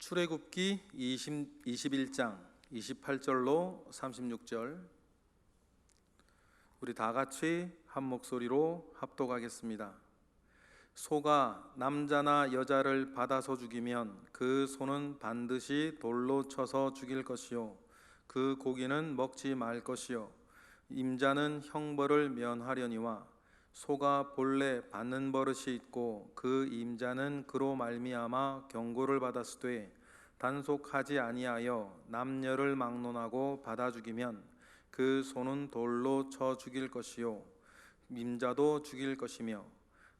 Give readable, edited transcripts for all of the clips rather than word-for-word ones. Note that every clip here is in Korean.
출애굽기 21장 28절로 36절 우리 다 같이 한 목소리로 합독하겠습니다. 소가 남자나 여자를 받아서 죽이면 그 소는 반드시 돌로 쳐서 죽일 것이요 그 고기는 먹지 말 것이요 임자는 형벌을 면하려니와 소가 본래 받는 버릇이 있고 그 임자는 그로 말미암아 경고를 받았으되 단속하지 아니하여 남녀를 막론하고 받아 죽이면 그 소는 돌로 쳐 죽일 것이요 임자도 죽일 것이며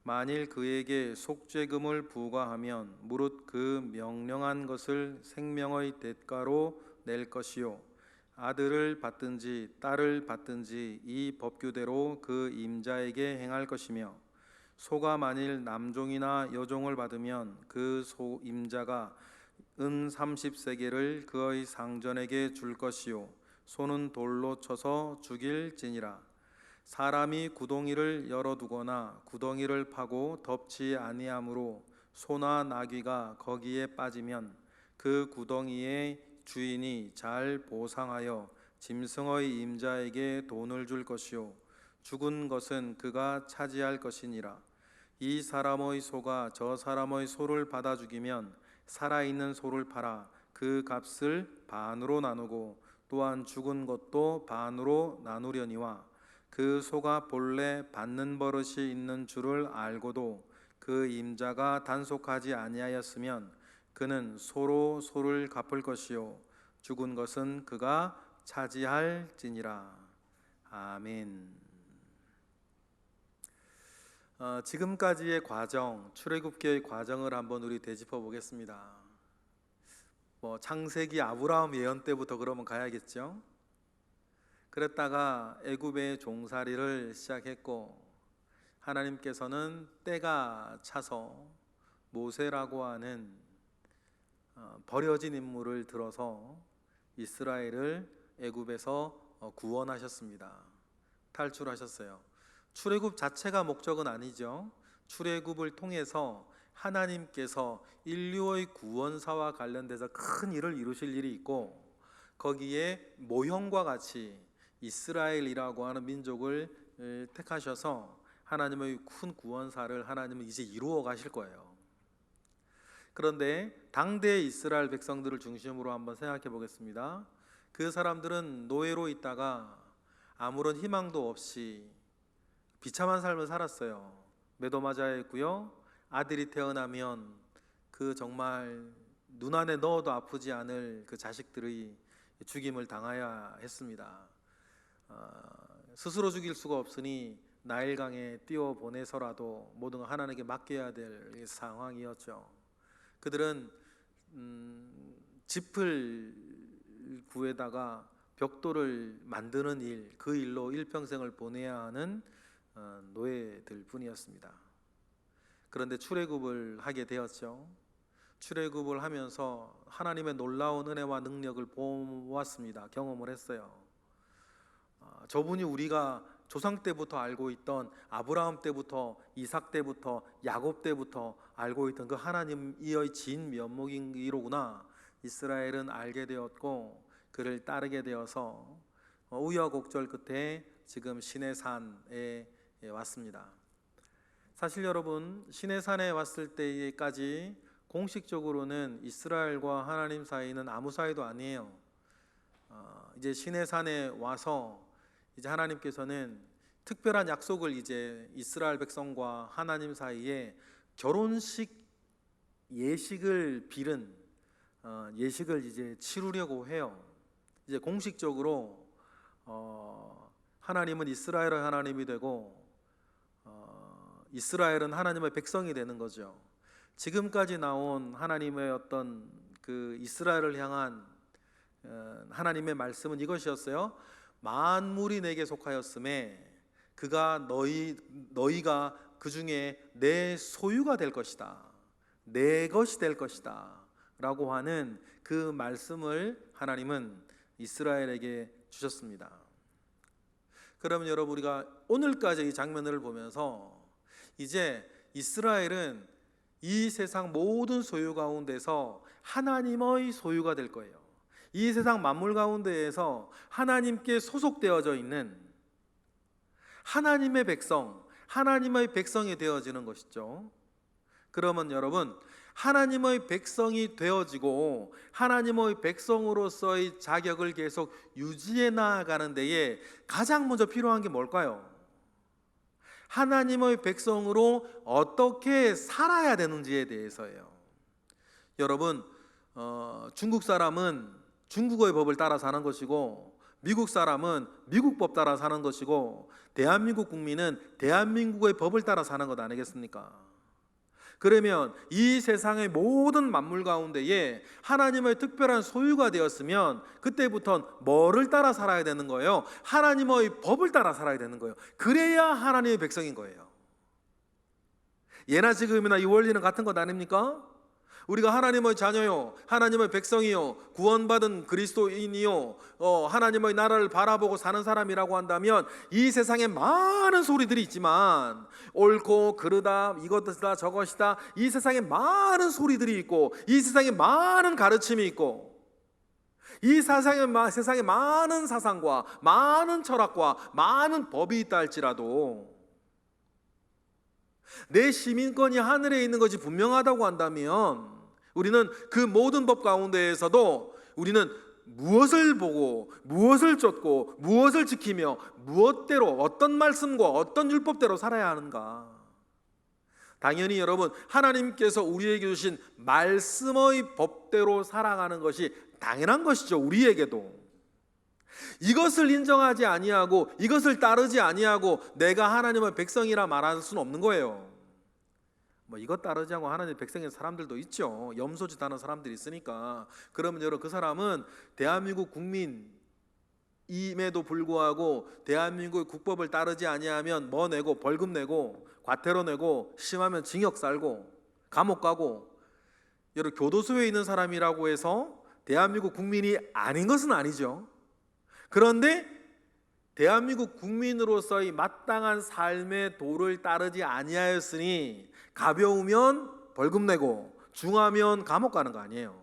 만일 그에게 속죄금을 부과하면 무릇 그 명령한 것을 생명의 대가로 낼 것이요 아들을 받든지 딸을 받든지 이 법규대로 그 임자에게 행할 것이며 소가 만일 남종이나 여종을 받으면 그 소 임자가 은 30세겔을 그의 상전에게 줄 것이요 소는 돌로 쳐서 죽일지니라. 사람이 구덩이를 열어두거나 구덩이를 파고 덮지 아니하므로 소나 나귀가 거기에 빠지면 그 구덩이에 주인이 잘 보상하여 짐승의 임자에게 돈을 줄 것이요 죽은 것은 그가 차지할 것이니라. 이 사람의 소가 저 사람의 소를 받아 죽이면 살아있는 소를 팔아 그 값을 반으로 나누고 또한 죽은 것도 반으로 나누려니와 그 소가 본래 받는 버릇이 있는 줄을 알고도 그 임자가 단속하지 아니하였으면 그는 소로 소를 갚을 것이요 죽은 것은 그가 차지할지니라. 아멘. 지금까지의 과정, 출애굽기의 과정을 한번 우리 되짚어 보겠습니다. 창세기 아브라함 예언 때부터 그러면 가야겠죠. 그랬다가 애굽의 종살이를 시작했고 하나님께서는 때가 차서 모세라고 하는 버려진 인물을 들어서 이스라엘을 애굽에서 구원하셨습니다. 탈출하셨어요. 출애굽 자체가 목적은 아니죠. 출애굽을 통해서 하나님께서 인류의 구원사와 관련돼서 큰 일을 이루실 일이 있고 거기에 모형과 같이 이스라엘이라고 하는 민족을 택하셔서 하나님의 큰 구원사를 하나님은 이제 이루어 가실 거예요. 그런데 당대의 이스라엘 백성들을 중심으로 한번 생각해 보겠습니다. 그 사람들은 노예로 있다가 아무런 희망도 없이 비참한 삶을 살았어요. 매도 맞아야 했고요. 아들이 태어나면 그 정말 눈 안에 넣어도 아프지 않을 그 자식들의 죽임을 당해야 했습니다. 스스로 죽일 수가 없으니 나일강에 띄워 보내서라도 모든 걸 하나님께 맡겨야 될 상황이었죠. 그들은 짚을 구에다가 벽돌을 만드는 일, 그 일로 일평생을 보내야 하는 노예들 뿐이었습니다. 그런데 출애굽을 하게 되었죠. 출애굽을 하면서 하나님의 놀라운 은혜와 능력을 보았습니다. 경험을 했어요. 저분이 우리가 조상 때부터 알고 있던 아브라함 때부터 이삭 때부터 야곱 때부터 알고 있던 그 하나님의 진 면목이로구나 이스라엘은 알게 되었고 그를 따르게 되어서 우여곡절 끝에 지금 시내산에 왔습니다. 사실 여러분 시내산에 왔을 때까지 공식적으로는 이스라엘과 하나님 사이는 아무 사이도 아니에요. 이제 시내산에 와서 이제 하나님께서는 특별한 약속을 이제 이스라엘 백성과 하나님 사이에 결혼식 예식을 빌은 예식을 이제 치르려고 해요. 이제 공식적으로 하나님은 이스라엘의 하나님이 되고 이스라엘은 하나님의 백성이 되는 거죠. 지금까지 나온 하나님의 어떤 그 이스라엘을 향한 하나님의 말씀은 이것이었어요. 만물이 내게 속하였음에 그가 너희가 그 중에 내 소유가 될 것이다, 내 것이 될 것이다 라고 하는 그 말씀을 하나님은 이스라엘에게 주셨습니다. 그러면 여러분 우리가 오늘까지 이 장면을 보면서 이제 이스라엘은 이 세상 모든 소유 가운데서 하나님의 소유가 될 거예요. 이 세상 만물 가운데에서 하나님께 소속되어져 있는 하나님의 백성, 하나님의 백성이 되어지는 것이죠. 그러면 여러분, 하나님의 백성이 되어지고 하나님의 백성으로서의 자격을 계속 유지해 나가는 데에 가장 먼저 필요한 게 뭘까요? 하나님의 백성으로 어떻게 살아야 되는지에 대해서예요. 여러분, 중국 사람은 중국의 법을 따라 사는 것이고, 미국 사람은 미국 법 따라 사는 것이고, 대한민국 국민은 대한민국의 법을 따라 사는 것 아니겠습니까? 그러면 이 세상의 모든 만물 가운데에 하나님의 특별한 소유가 되었으면 그때부터는 뭐를 따라 살아야 되는 거예요? 하나님의 법을 따라 살아야 되는 거예요. 그래야 하나님의 백성인 거예요. 예나 지금이나 이 원리는 같은 것 아닙니까? 우리가 하나님의 자녀요, 하나님의 백성이요, 구원받은 그리스도인이요, 하나님의 나라를 바라보고 사는 사람이라고 한다면 이 세상에 많은 소리들이 있지만, 옳고 그르다, 이것이다 저것이다, 이 세상에 많은 소리들이 있고, 이 세상에 많은 가르침이 있고, 이 세상에 많은 사상과 많은 철학과 많은 법이 있다 할지라도 내 시민권이 하늘에 있는 것이 분명하다고 한다면, 우리는 그 모든 법 가운데에서도 우리는 무엇을 보고 무엇을 쫓고 무엇을 지키며 무엇대로, 어떤 말씀과 어떤 율법대로 살아야 하는가? 당연히 여러분, 하나님께서 우리에게 주신 말씀의 법대로 살아가는 것이 당연한 것이죠. 우리에게도 이것을 인정하지 아니하고 이것을 따르지 아니하고 내가 하나님의 백성이라 말할 수는 없는 거예요. 이것 따르지 않고 하나님의 백성인 사람들도 있죠. 염소짓 하는 사람들이 있으니까. 그러면 여러분, 그 사람은 대한민국 국민임에도 불구하고 대한민국의 국법을 따르지 아니하면 뭐 내고, 벌금 내고, 과태료 내고, 심하면 징역 살고 감옥 가고. 여러분, 교도소에 있는 사람이라고 해서 대한민국 국민이 아닌 것은 아니죠. 그런데 대한민국 국민으로서의 마땅한 삶의 도를 따르지 아니하였으니 가벼우면 벌금 내고 중하면 감옥 가는 거 아니에요.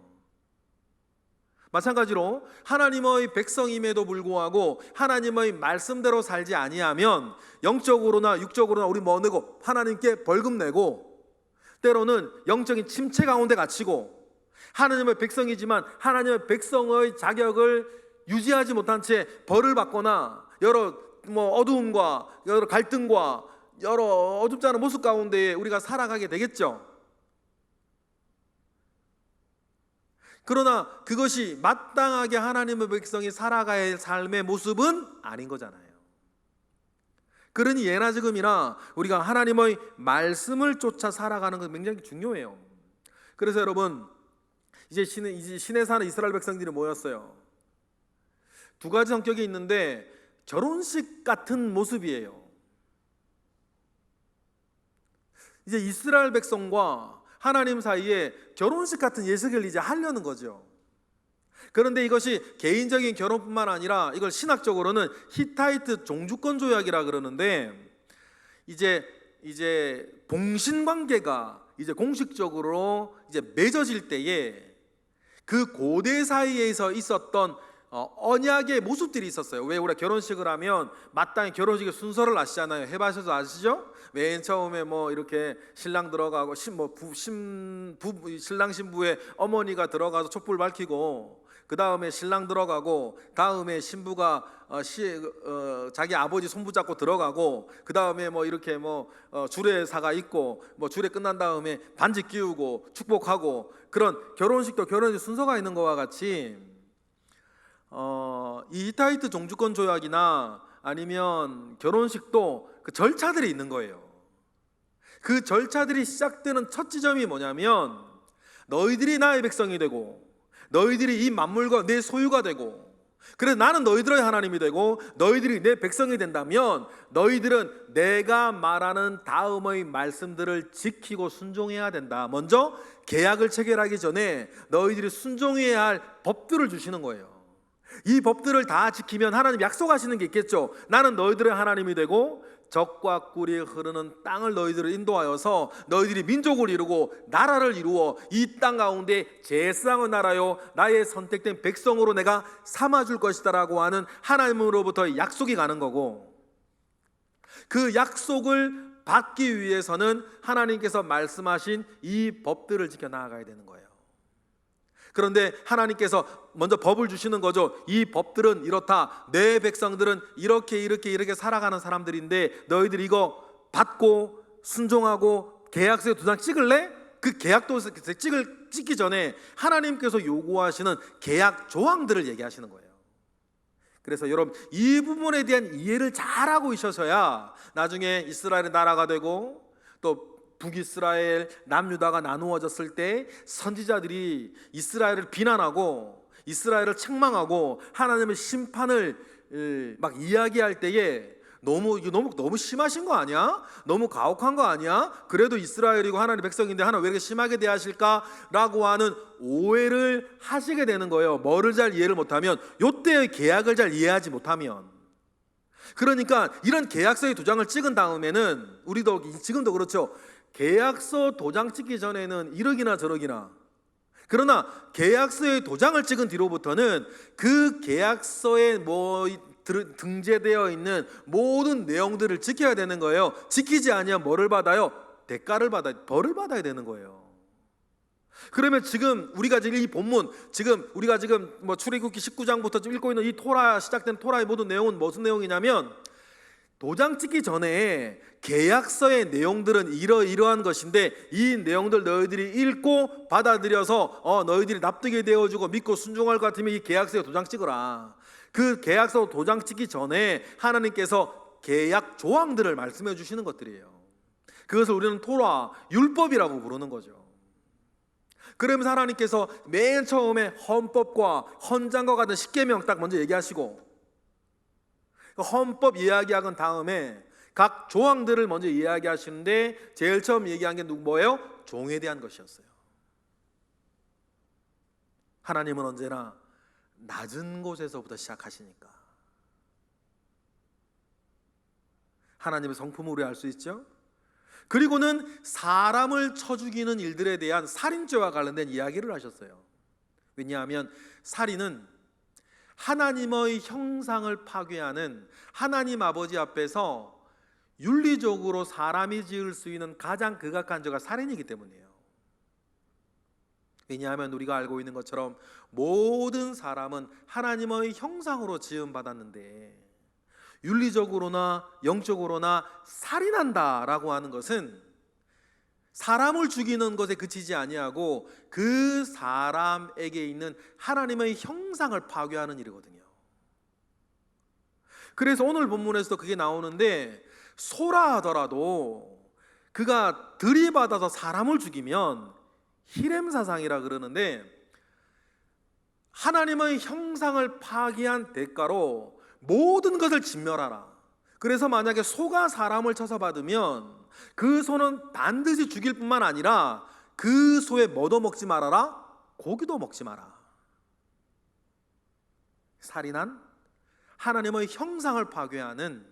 마찬가지로 하나님의 백성임에도 불구하고 하나님의 말씀대로 살지 아니하면 영적으로나 육적으로나 우리 뭐 내고 하나님께 벌금 내고, 때로는 영적인 침체 가운데 갇히고, 하나님의 백성이지만 하나님의 백성의 자격을 유지하지 못한 채 벌을 받거나 여러 어두움과 여러 갈등과 여러 어둡지 않은 모습 가운데 우리가 살아가게 되겠죠. 그러나 그것이 마땅하게 하나님의 백성이 살아가야 할 삶의 모습은 아닌 거잖아요. 그러니 예나 지금이나 우리가 하나님의 말씀을 쫓아 살아가는 건 굉장히 중요해요. 그래서 여러분, 이제 시내 사는 이스라엘 백성들이 모였어요. 두 가지 성격이 있는데 결혼식 같은 모습이에요. 이제 이스라엘 백성과 하나님 사이에 결혼식 같은 예식을 이제 하려는 거죠. 그런데 이것이 개인적인 결혼뿐만 아니라 이걸 신학적으로는 히타이트 종주권 조약이라 그러는데, 이제 봉신 관계가 이제 공식적으로 이제 맺어질 때에 그 고대 사이에서 있었던 언약의 모습들이 있었어요. 왜 우리가 결혼식을 하면 마땅히 결혼식의 순서를 아시잖아요. 해봐셔서 아시죠? 맨 처음에 이렇게 신랑 들어가고 신랑 신부의 어머니가 들어가서 촛불 밝히고, 그 다음에 신랑 들어가고, 다음에 신부가 자기 아버지 손붙잡고 들어가고, 그 다음에 이렇게 주례사가 있고, 주례 끝난 다음에 반지 끼우고 축복하고, 그런 결혼식도 결혼식 순서가 있는 것과 같이 이 히타이트 종주권 조약이나 아니면 결혼식도 그 절차들이 있는 거예요. 그 절차들이 시작되는 첫 지점이 뭐냐면, 너희들이 나의 백성이 되고 너희들이 이 만물과 내 소유가 되고, 그래서 나는 너희들의 하나님이 되고 너희들이 내 백성이 된다면 너희들은 내가 말하는 다음의 말씀들을 지키고 순종해야 된다. 먼저 계약을 체결하기 전에 너희들이 순종해야 할 법들을 주시는 거예요. 이 법들을 다 지키면 하나님 약속하시는 게 있겠죠. 나는 너희들의 하나님이 되고 적과 꿀이 흐르는 땅을 너희들을 인도하여서 너희들이 민족을 이루고 나라를 이루어 이 땅 가운데 제사장의 나라요 나의 선택된 백성으로 내가 삼아줄 것이다 라고 하는 하나님으로부터 약속이 가는 거고, 그 약속을 받기 위해서는 하나님께서 말씀하신 이 법들을 지켜 나아가야 되는 거예요. 그런데 하나님께서 먼저 법을 주시는 거죠. 이 법들은 이렇다. 내 백성들은 이렇게 살아가는 사람들인데 너희들이 이거 받고 순종하고 계약서에 도장 찍을래? 그 계약도 찍기 전에 하나님께서 요구하시는 계약 조항들을 얘기하시는 거예요. 그래서 여러분, 이 부분에 대한 이해를 잘하고 있어서야 나중에 이스라엘의 나라가 되고 또 북이스라엘, 남유다가 나누어졌을 때 선지자들이 이스라엘을 비난하고 이스라엘을 책망하고 하나님의 심판을 막 이야기할 때에 너무 심하신 거 아니야? 너무 가혹한 거 아니야? 그래도 이스라엘이고 하나님의 백성인데 하나님 왜 이렇게 심하게 대하실까라고 하는 오해를 하시게 되는 거예요. 뭐를 잘 이해를 못하면, 요때의 계약을 잘 이해하지 못하면. 그러니까 이런 계약서의 도장을 찍은 다음에는, 우리도 지금도 그렇죠. 계약서 도장 찍기 전에는 이러기나 저러기나, 그러나 계약서에 도장을 찍은 뒤로부터는 그 계약서에 등재되어 있는 모든 내용들을 지켜야 되는 거예요. 지키지 않으면 뭐를 받아요? 대가를 받아요. 벌을 받아야 되는 거예요. 그러면 지금 우리가 지금 이 본문, 우리가 출애굽기 19장부터 읽고 있는 이 토라, 시작된 토라의 모든 내용은 무슨 내용이냐면, 도장 찍기 전에 계약서의 내용들은 이러한 것인데 이 내용들 너희들이 읽고 받아들여서 너희들이 납득이 되어주고 믿고 순종할 것 같으면 이 계약서에 도장 찍어라. 그 계약서 도장 찍기 전에 하나님께서 계약 조항들을 말씀해 주시는 것들이에요. 그것을 우리는 토라, 율법이라고 부르는 거죠. 그러면서 하나님께서 맨 처음에 헌법과 헌장과 같은 십계명 딱 먼저 얘기하시고, 헌법 이야기하건 다음에 각 조항들을 먼저 이야기하시는데 제일 처음 얘기한 게 뭐예요? 종에 대한 것이었어요. 하나님은 언제나 낮은 곳에서부터 시작하시니까 하나님의 성품을 우리 알 수 있죠. 그리고는 사람을 쳐 죽이는 일들에 대한 살인죄와 관련된 이야기를 하셨어요. 왜냐하면 살인은 하나님의 형상을 파괴하는, 하나님 아버지 앞에서 윤리적으로 사람이 지을 수 있는 가장 극악한 죄가 살인이기 때문이에요. 왜냐하면 우리가 알고 있는 것처럼 모든 사람은 하나님의 형상으로 지음받았는데 윤리적으로나 영적으로나 살인한다라고 하는 것은 사람을 죽이는 것에 그치지 아니하고 그 사람에게 있는 하나님의 형상을 파괴하는 일이거든요. 그래서 오늘 본문에서도 그게 나오는데, 소라 하더라도 그가 들이받아서 사람을 죽이면 히렘사상이라 그러는데, 하나님의 형상을 파괴한 대가로 모든 것을 진멸하라. 그래서 만약에 소가 사람을 쳐서 받으면 그 소는 반드시 죽일 뿐만 아니라 그 소에 뭐도 먹지 말아라? 고기도 먹지 마라. 살인한, 하나님의 형상을 파괴하는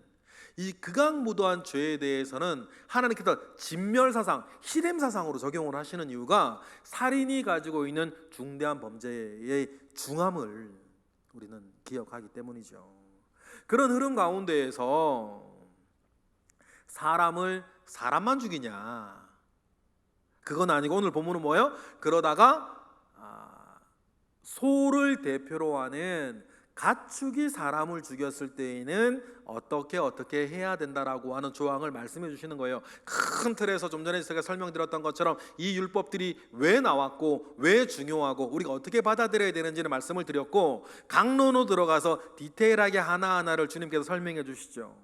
이 극악무도한 죄에 대해서는 하나님께서 진멸사상, 히렘사상으로 적용을 하시는 이유가 살인이 가지고 있는 중대한 범죄의 중함을 우리는 기억하기 때문이죠. 그런 흐름 가운데에서 사람만 죽이냐, 그건 아니고 오늘 본문은 뭐예요? 그러다가 소를 대표로 하는 가축이 사람을 죽였을 때에는 어떻게 해야 된다라고 하는 조항을 말씀해 주시는 거예요. 큰 틀에서 좀 전에 제가 설명드렸던 것처럼 이 율법들이 왜 나왔고 왜 중요하고 우리가 어떻게 받아들여야 되는지는 말씀을 드렸고, 강론으로 들어가서 디테일하게 하나하나를 주님께서 설명해 주시죠.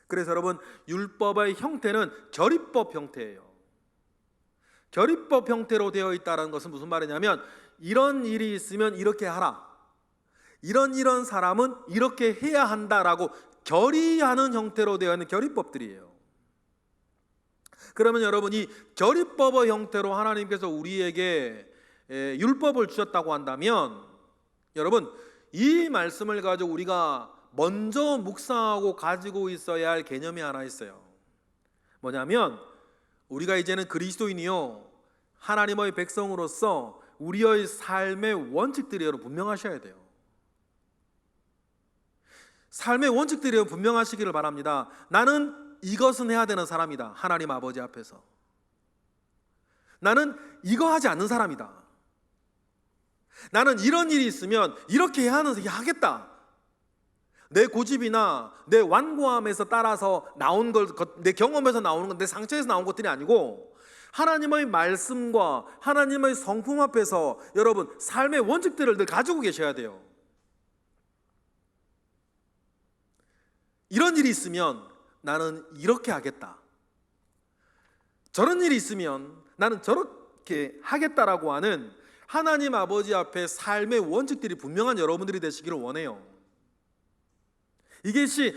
그래서 여러분, 율법의 형태는 결의법 형태예요. 결의법 형태로 되어 있다는 것은 무슨 말이냐면, 이런 일이 있으면 이렇게 하라, 이런 사람은 이렇게 해야 한다라고 결의하는 형태로 되어 있는 결의법들이에요. 그러면 여러분, 이 결의법의 형태로 하나님께서 우리에게 율법을 주셨다고 한다면, 여러분, 이 말씀을 가지고 우리가 먼저 묵상하고 가지고 있어야 할 개념이 하나 있어요. 뭐냐면 우리가 이제는 그리스도인이요 하나님의 백성으로서 우리의 삶의 원칙들이 여러분 분명하셔야 돼요. 삶의 원칙들이 분명하시기를 바랍니다. 나는 이것은 해야 되는 사람이다. 하나님 아버지 앞에서. 나는 이거 하지 않는 사람이다. 나는 이런 일이 있으면 이렇게 해야 하겠다. 내 고집이나 내 완고함에서 따라서 나온 걸, 내 경험에서 나오는 건, 내 상처에서 나온 것들이 아니고 하나님의 말씀과 하나님의 성품 앞에서 여러분 삶의 원칙들을 늘 가지고 계셔야 돼요. 이런 일이 있으면 나는 이렇게 하겠다. 저런 일이 있으면 나는 저렇게 하겠다라고 하는 하나님 아버지 앞에 삶의 원칙들이 분명한 여러분들이 되시기를 원해요. 이것이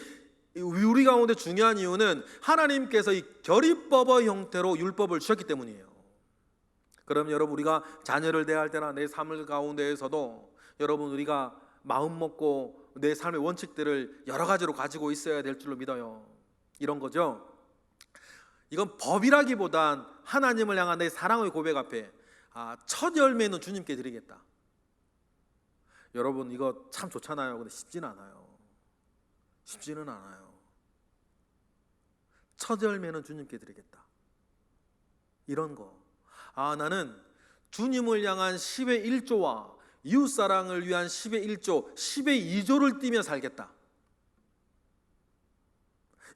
우리 가운데 중요한 이유는 하나님께서 이 결의법의 형태로 율법을 주셨기 때문이에요. 그럼 여러분 우리가 자녀를 대할 때나 내 삶을 가운데에서도 여러분 우리가 마음 먹고 내 삶의 원칙들을 여러 가지로 가지고 있어야 될 줄로 믿어요. 이런 거죠. 이건 법이라기보단 하나님을 향한 내 사랑의 고백 앞에 첫 열매는 주님께 드리겠다. 여러분 이거 참 좋잖아요. 근데 쉽지는 않아요. 쉽지는 않아요. 첫 열매는 주님께 드리겠다. 이런 거. 나는 주님을 향한 10의 1조와 이웃사랑을 위한 10의 1조, 10의 2조를 띠며 살겠다.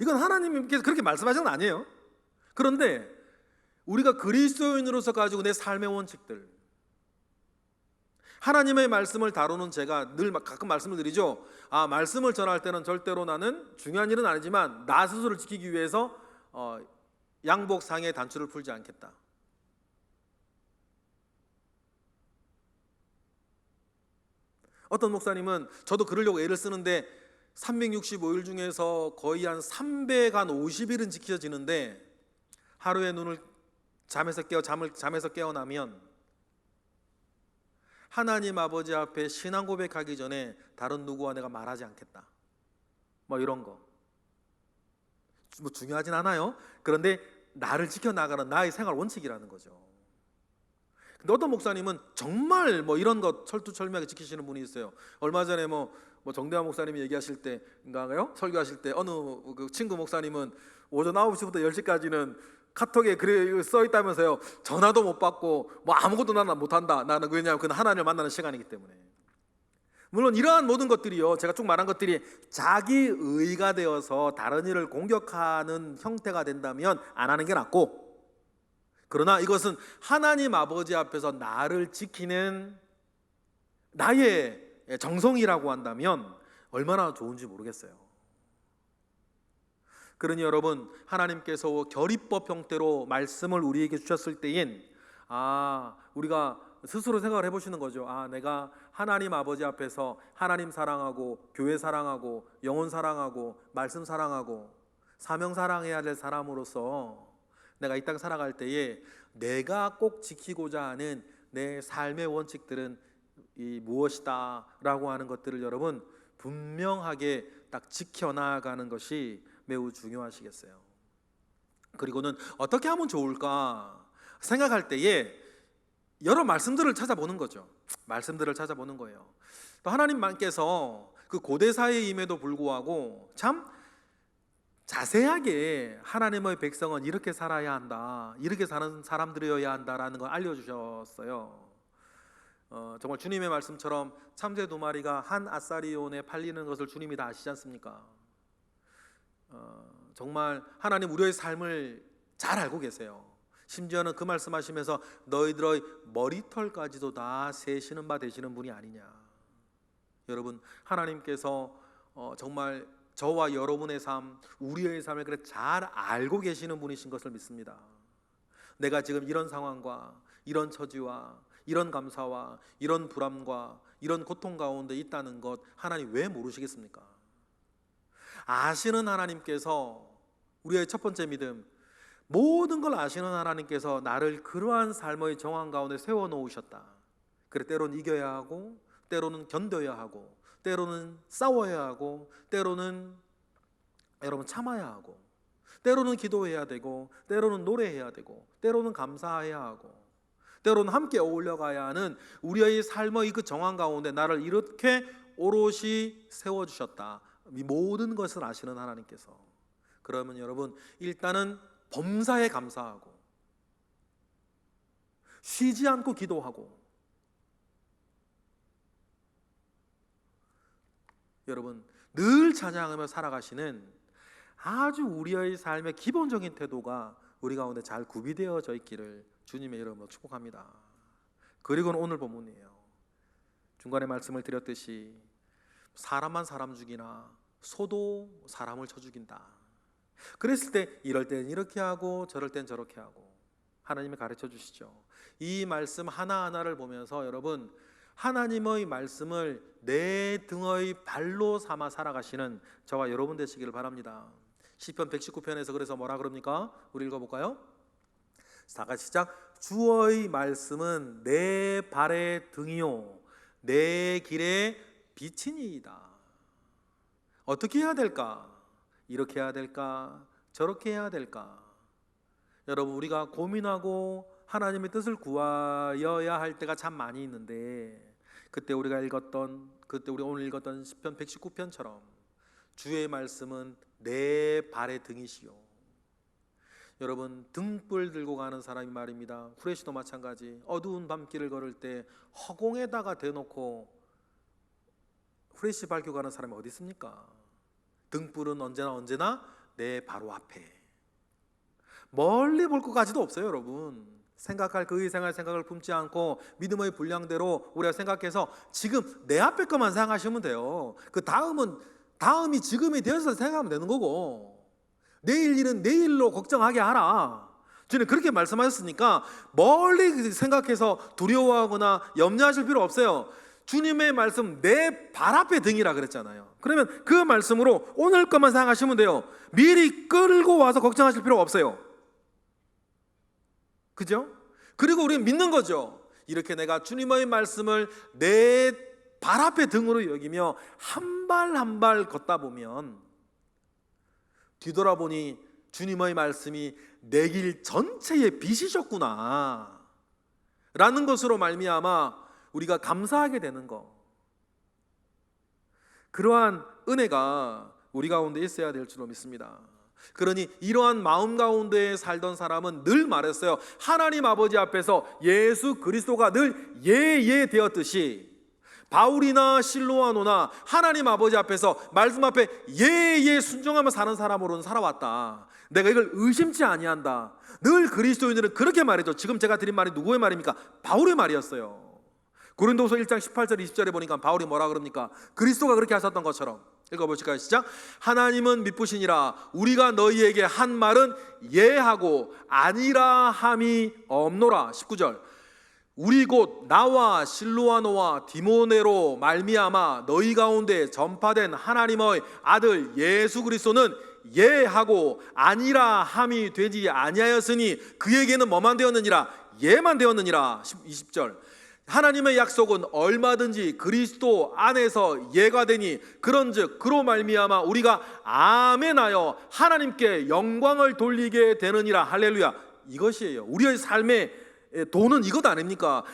이건 하나님께서 그렇게 말씀하신 건 아니에요. 그런데 우리가 그리스도인으로서 가지고 내 삶의 원칙들, 하나님의 말씀을 다루는 제가 늘 가끔 말씀을 드리죠. 말씀을 전할 때는 절대로 나는 중요한 일은 아니지만 나 스스로를 지키기 위해서 양복상의 단추를 풀지 않겠다. 어떤 목사님은 저도 그러려고 애를 쓰는데 365일 중에서 거의 한 350일은 지켜지는데 하루에 눈을 잠에서 깨어나면 하나님 아버지 앞에 신앙 고백하기 전에 다른 누구와 내가 말하지 않겠다. 뭐 이런 거. 뭐 중요하진 않아요. 그런데 나를 지켜나가는 나의 생활 원칙이라는 거죠. 근데 어떤 목사님은 정말 뭐 이런 것 철두철미하게 지키시는 분이 있어요. 얼마 전에 뭐 정대환 목사님이 얘기하실 때인가요? 설교하실 때 어느 그 친구 목사님은 오전 9시부터 10시까지는 카톡에 글이 써 있다면서요. 전화도 못 받고 뭐 아무것도 나는 못한다. 나는 왜냐하면 그건 하나님을 만나는 시간이기 때문에. 물론 이러한 모든 것들이요, 제가 쭉 말한 것들이 자기의가 되어서 다른 일을 공격하는 형태가 된다면 안 하는 게 낫고, 그러나 이것은 하나님 아버지 앞에서 나를 지키는 나의 정성이라고 한다면 얼마나 좋은지 모르겠어요. 그러니 여러분, 하나님께서 결의법 형태로 말씀을 우리에게 주셨을 때엔 우리가 스스로 생각을 해보시는 거죠. 내가 하나님 아버지 앞에서 하나님 사랑하고 교회 사랑하고 영혼 사랑하고 말씀 사랑하고 사명 사랑해야 될 사람으로서 내가 이 땅 살아갈 때에 내가 꼭 지키고자 하는 내 삶의 원칙들은 무엇이다 라고 하는 것들을 여러분 분명하게 딱 지켜나가는 것이 매우 중요하시겠어요. 그리고는 어떻게 하면 좋을까 생각할 때에 여러 말씀들을 찾아보는 거죠. 말씀들을 찾아보는 거예요. 또 하나님께서 그 고대사회임에도 불구하고 참 자세하게 하나님의 백성은 이렇게 살아야 한다, 이렇게 사는 사람들이어야 한다라는 걸 알려주셨어요. 정말 주님의 말씀처럼 참새 2마리가 한 아사리온에 팔리는 것을 주님이 다 아시지 않습니까? 정말 하나님 우리의 삶을 잘 알고 계세요. 심지어는 그 말씀하시면서 너희들의 머리털까지도 다 세시는 바 되시는 분이 아니냐. 여러분, 하나님께서 정말 저와 여러분의 삶, 우리의 삶을 그래 잘 알고 계시는 분이신 것을 믿습니다. 내가 지금 이런 상황과 이런 처지와 이런 감사와 이런 불안과 이런 고통 가운데 있다는 것 하나님 왜 모르시겠습니까? 아시는 하나님께서, 우리의 첫 번째 믿음, 모든 걸 아시는 하나님께서 나를 그러한 삶의 정황 가운데 세워놓으셨다. 그래 때로는 이겨야 하고 때로는 견뎌야 하고 때로는 싸워야 하고, 때로는 여러분 참아야 하고, 때로는 기도해야 되고, 때로는 노래해야 되고, 때로는 감사해야 하고, 때로는 함께 어울려가야 하는 우리의 삶의 그 정황 가운데 나를 이렇게 오롯이 세워주셨다. 이 모든 것을 아시는 하나님께서, 그러면 여러분 일단은 범사에 감사하고 쉬지 않고 기도하고, 여러분 늘 찬양하며 살아가시는 아주 우리의 삶의 기본적인 태도가 우리 가운데 잘 구비되어져 있기를 주님의 이름으로 축복합니다. 그리고는 오늘 본문이에요. 중간에 말씀을 드렸듯이 사람만 사람 죽이나 소도 사람을 쳐 죽인다. 그랬을 때 이럴 땐 이렇게 하고 저럴 땐 저렇게 하고 하나님이 가르쳐 주시죠. 이 말씀 하나하나를 보면서 여러분 하나님의 말씀을 내 등의 발로 삼아 살아가시는 저와 여러분 되시기를 바랍니다. 시편 119편에서 그래서 뭐라 그럽니까? 우리 읽어볼까요? 다 같이 시작. 주의 말씀은 내 발의 등이요 내 길의 빛이니이다. 어떻게 해야 될까? 이렇게 해야 될까? 저렇게 해야 될까? 여러분 우리가 고민하고 하나님의 뜻을 구하여야 할 때가 참 많이 있는데, 그때 우리 오늘 읽었던 시편 119편처럼 주의 말씀은 내 발의 등이시요. 여러분 등불 들고 가는 사람이 말입니다. 후레쉬도 마찬가지. 어두운 밤길을 걸을 때 허공에다가 대놓고 후레쉬 밝혀 가는 사람이 어디 있습니까? 등불은 언제나 내 바로 앞에. 멀리 볼 것까지도 없어요. 여러분 생각할 그의 생각을 품지 않고 믿음의 분량대로 우리가 생각해서 지금 내 앞에 것만 생각하시면 돼요. 그 다음이 지금이 되어서 생각하면 되는 거고, 내일 일은 내일로 걱정하게 하라. 주님 그렇게 말씀하셨으니까 멀리 생각해서 두려워하거나 염려하실 필요 없어요. 주님의 말씀 내 발 앞에 등이라 그랬잖아요. 그러면 그 말씀으로 오늘 것만 생각하시면 돼요. 미리 끌고 와서 걱정하실 필요가 없어요. 그죠? 그리고 우리는 믿는 거죠. 이렇게 내가 주님의 말씀을 내 발 앞에 등으로 여기며 한 발 한 발 걷다 보면 뒤돌아보니 주님의 말씀이 내 길 전체의 빛이셨구나 라는 것으로 말미암아 우리가 감사하게 되는 거, 그러한 은혜가 우리 가운데 있어야 될 줄로 믿습니다. 그러니 이러한 마음 가운데 살던 사람은 늘 말했어요. 하나님 아버지 앞에서 예수 그리스도가 늘 예 되었듯이 바울이나 실로아노나 하나님 아버지 앞에서 말씀 앞에 예 순종하며 사는 사람으로는 살아왔다. 내가 이걸 의심치 아니한다. 늘 그리스도인들은 그렇게 말했죠. 지금 제가 드린 말이 누구의 말입니까? 바울의 말이었어요. 고린도서 1장 18절 20절에 보니까 바울이 뭐라 그럽니까? 그리스도가 그렇게 하셨던 것처럼. 읽어보실까요? 시작. 하나님은 미쁘시니라 우리가 너희에게 한 말은 예하고 아니라 함이 없노라. 19절. 우리 곧 나와 실로아노와 디모네로 말미암아 너희 가운데 전파된 하나님의 아들 예수 그리스도는 예하고 아니라 함이 되지 아니하였으니 그에게는 뭐만 되었느니라? 예만 되었느니라. 20절. 하나님의 약속은 얼마든지 그리스도 안에서 예가 되니 그런즉 그로 말미암아 우리가 아멘하여 하나님께 영광을 돌리게 되느니라. 할렐루야. 이것이에요. 우리의 삶의 도는 이것 아닙니까?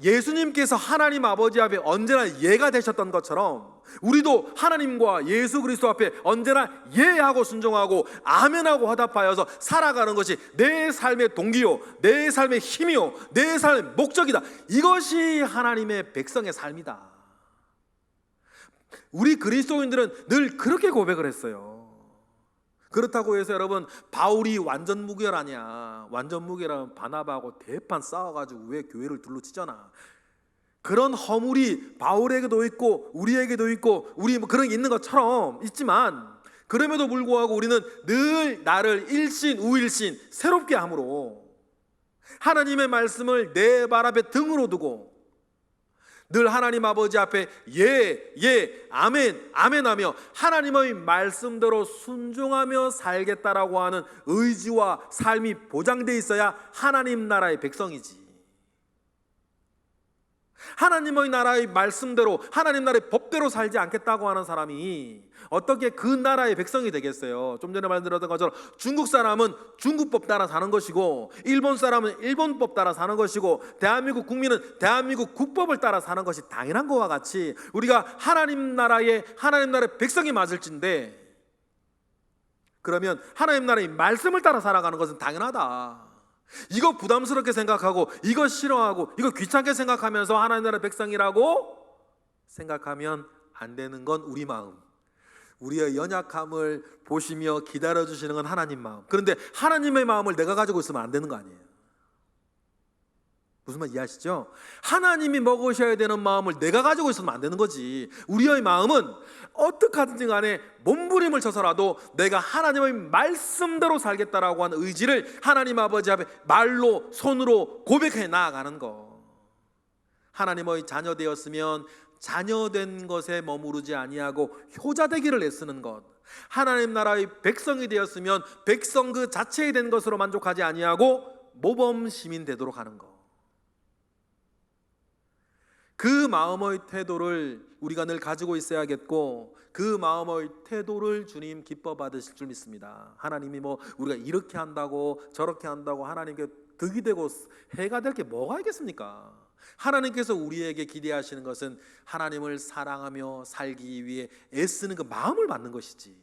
예수님께서 하나님 아버지 앞에 언제나 예가 되셨던 것처럼 우리도 하나님과 예수 그리스도 앞에 언제나 예하고 순종하고 아멘하고 화답하여서 살아가는 것이 내 삶의 동기요 내 삶의 힘이요 내 삶의 목적이다. 이것이 하나님의 백성의 삶이다. 우리 그리스도인들은 늘 그렇게 고백을 했어요. 그렇다고 해서 여러분 바울이 완전 무결하냐? 완전 무결하면 바나바하고 대판 싸워가지고 왜 교회를 둘러치잖아. 그런 허물이 바울에게도 있고 우리에게도 있고 우리 뭐 그런 게 있는 것처럼 있지만, 그럼에도 불구하고 우리는 늘 나를 일신 우일신 새롭게 함으로 하나님의 말씀을 내 발 앞에 등으로 두고 늘 하나님 아버지 앞에 예 아멘 아멘하며 하나님의 말씀대로 순종하며 살겠다라고 하는 의지와 삶이 보장되어 있어야 하나님 나라의 백성이지. 하나님의 나라의 말씀대로, 하나님 나라의 법대로 살지 않겠다고 하는 사람이 어떻게 그 나라의 백성이 되겠어요? 좀 전에 말씀드렸던 것처럼 중국 사람은 중국법 따라 사는 것이고, 일본 사람은 일본법 따라 사는 것이고, 대한민국 국민은 대한민국 국법을 따라 사는 것이 당연한 것과 같이 우리가 하나님 나라의 백성이 맞을진데, 그러면 하나님 나라의 말씀을 따라 살아가는 것은 당연하다. 이거 부담스럽게 생각하고, 이거 싫어하고, 이거 귀찮게 생각하면서 하나님 나라의 백성이라고 생각하면 안 되는 건 우리 마음, 우리의 연약함을 보시며 기다려주시는 건 하나님 마음. 그런데 하나님의 마음을 내가 가지고 있으면 안 되는 거 아니에요? 무슨 말 이해하시죠? 하나님이 먹으셔야 되는 마음을 내가 가지고 있으면 안 되는 거지. 우리의 마음은 어떻게 하든지 간에 몸부림을 쳐서라도 내가 하나님의 말씀대로 살겠다라고 하는 의지를 하나님 아버지 앞에 말로, 손으로 고백해 나아가는 거. 하나님의 자녀 되었으면 자녀된 것에 머무르지 아니하고 효자 되기를 애쓰는 것. 하나님 나라의 백성이 되었으면 백성 그 자체에 된 것으로 만족하지 아니하고 모범 시민 되도록 하는 것. 그 마음의 태도를 우리가 늘 가지고 있어야겠고, 그 마음의 태도를 주님 기뻐 받으실 줄 믿습니다. 하나님이 뭐 우리가 이렇게 한다고 저렇게 한다고 하나님께 득이 되고 해가 될 게 뭐가 있겠습니까? 하나님께서 우리에게 기대하시는 것은 하나님을 사랑하며 살기 위해 애쓰는 그 마음을 받는 것이지,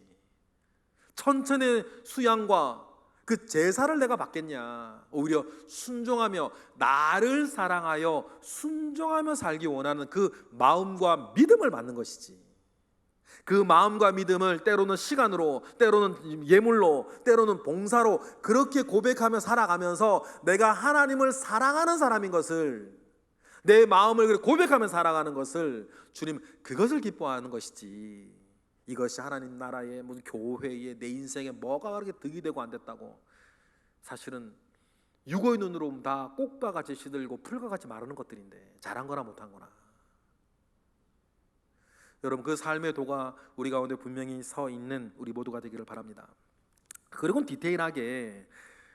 천천의 수양과 그 제사를 내가 받겠냐. 오히려 순종하며 나를 사랑하여 순종하며 살기 원하는 그 마음과 믿음을 받는 것이지, 그 마음과 믿음을 때로는 시간으로, 때로는 예물로, 때로는 봉사로 그렇게 고백하며 살아가면서 내가 하나님을 사랑하는 사람인 것을, 내 마음을 고백하며 살아가는 것을 주님, 그것을 기뻐하는 것이지, 이것이 하나님 나라의 무슨 교회에 내 인생에 뭐가 그렇게 득이 되고 안 됐다고, 사실은 육의 눈으로 보면 다 꽃과 같이 시들고 풀과 같이 마르는 것들인데 잘한 거나 못한 거나. 여러분, 그 삶의 도가 우리 가운데 분명히 서 있는 우리 모두가 되기를 바랍니다. 그리고 디테일하게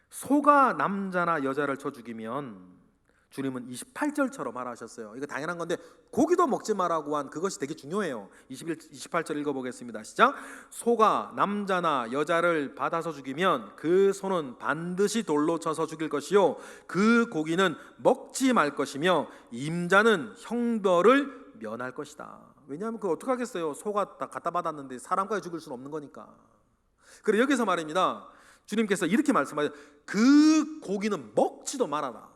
소가 남자나 여자를 쳐 죽이면 주님은 28절처럼 말하셨어요. 이거 당연한 건데 고기도 먹지 말라고 한 그것이 되게 중요해요. 28절 읽어보겠습니다. 시작. 소가 남자나 여자를 받아서 죽이면 그 소는 반드시 돌로 쳐서 죽일 것이요, 그 고기는 먹지 말 것이며 임자는 형벌을 면할 것이다. 왜냐하면 그거 어떻게 하겠어요? 소가 다 갖다 받았는데 사람까지 죽일 수는 없는 거니까. 그래, 여기서 말입니다. 주님께서 이렇게 말씀하세요. 그 고기는 먹지도 말아라.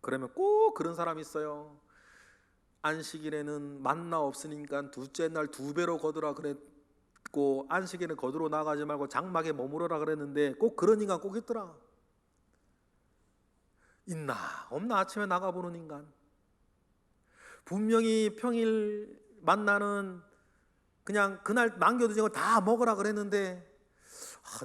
그러면 꼭 그런 사람이 있어요. 안식일에는 만나 없으니까 둘째 날 2배로 거두라 그랬고, 안식일에 거두러 나가지 말고 장막에 머무르라 그랬는데 꼭 그런 인간 꼭 있더라. 있나 없나 아침에 나가보는 인간. 분명히 평일 만나는 그냥 그날 남겨두진 거 다 먹으라 그랬는데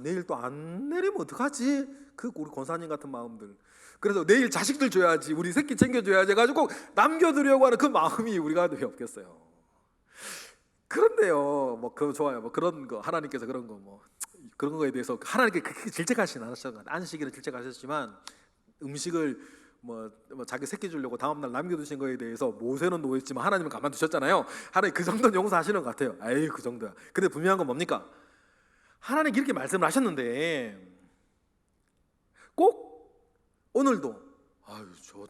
내일 또 안 내리면 어떡하지? 그 우리 권사님 같은 마음들. 그래서 내일 자식들 줘야지, 우리 새끼 챙겨줘야지 해가지고 남겨두려고 하는 그 마음이 우리가 왜 없겠어요? 그런데요, 뭐 그거 좋아요. 뭐 그런 거 하나님께서 그런 거 뭐 그런 거에 대해서 하나님께 그렇게 질책하시진 않으셨어요. 안식일은 질책하셨지만 음식을 뭐 자기 새끼 주려고 다음날 남겨두신 거에 대해서 모세는 노했지만 하나님은 가만두셨잖아요. 하나님 그 정도는 용서하시는 것 같아요. 에이, 그 정도야. 근데 분명한 건 뭡니까? 하나님 이렇게 말씀을 하셨는데 꼭 오늘도 저